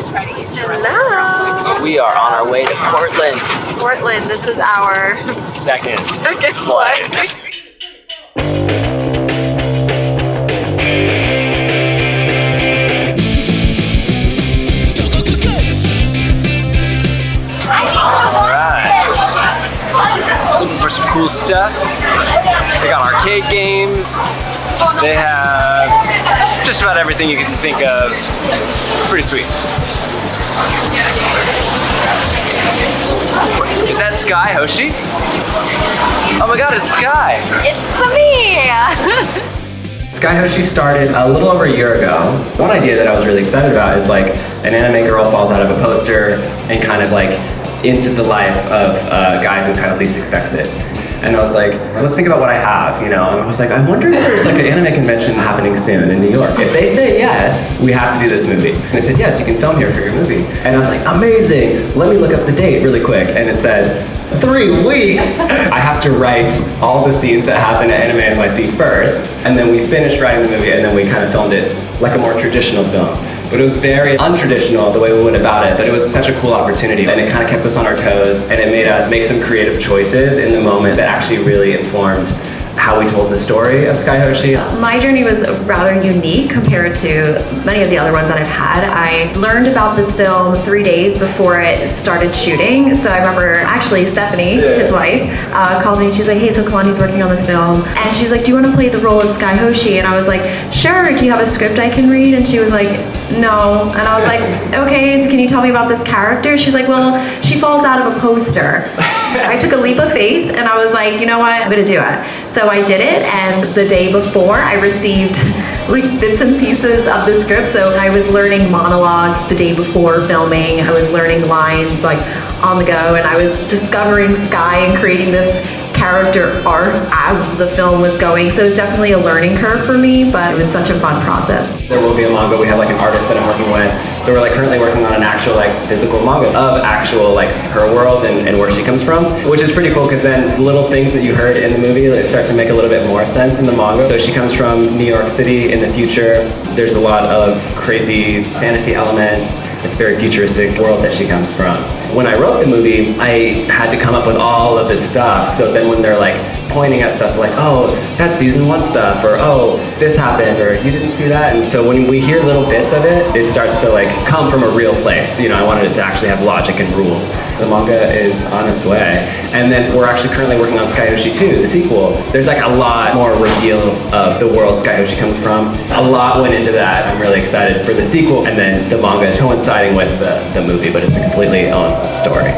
Hello. We are on our way to Portland. Portland, this is our second flight. Looking for some cool stuff. They got arcade games. They have just about everything you can think of. It's pretty sweet. Is that Skye, Hoshi? Oh my god, it's Skye! It's me! Skye Hoshi started a little over a year ago. One idea that I was really excited about is like an anime girl falls out of a poster and kind of like into the life of a guy who kind of least expects it. And I was like, let's think about what I have, you know? And I was like, I wonder if there's like an anime convention happening soon in New York. If they say yes, we have to do this movie. And they said, yes, you can film here for your movie. And I was like, amazing, let me look up the date really quick. And it said, 3 weeks. I have to write all the scenes that happen at Anime NYC first. And then we finished writing the movie and then we kind of filmed it like a more traditional film. But it was very untraditional the way we went about it, but it was such a cool opportunity and it kind of kept us on our toes and it made us make some creative choices in the moment that actually really informed how we told the story of Skye Hoshi. My journey was rather unique compared to many of the other ones that I've had. I learned about this film 3 days before it started shooting. So I remember actually Stephanie, his wife, called me and she's like, hey, so Kalani's working on this film. And she's like, do you want to play the role of Skye Hoshi? And I was like, sure, do you have a script I can read? And she was like, no. And I was like, okay, can you tell me about this character? She's like, well, she falls out of a poster. I took a leap of faith and I was like, you know what, I'm gonna do it. So I did it, and the day before I received like bits and pieces of the script. So I was learning monologues the day before filming. I was learning lines like on the go, and I was discovering Skye and creating this character arc as the film was going. So it's definitely a learning curve for me, but it was such a fun process. There will be a manga. We have like an artist that I'm working with. So we're like currently working on an actual like physical manga of actual like her world and where she comes from, which is pretty cool because then little things that you heard in the movie like, start to make a little bit more sense in the manga. So she comes from New York City in the future. There's a lot of crazy fantasy elements. It's a very futuristic world that she comes from. When I wrote the movie, I had to come up with all of this stuff. So then when they're like pointing at stuff like, oh, that's season 1 stuff, or oh, this happened, or you didn't see that. And so when we hear little bits of it, it starts to like come from a real place. You know, I wanted it to actually have logic and rules. The manga is on its way. And then we're actually currently working on Skye Hoshi 2, the sequel. There's like a lot more reveal of the world Skye Hoshi comes from. A lot went into that. I'm really excited for the sequel and then the manga coinciding with the movie, but it's a completely own story.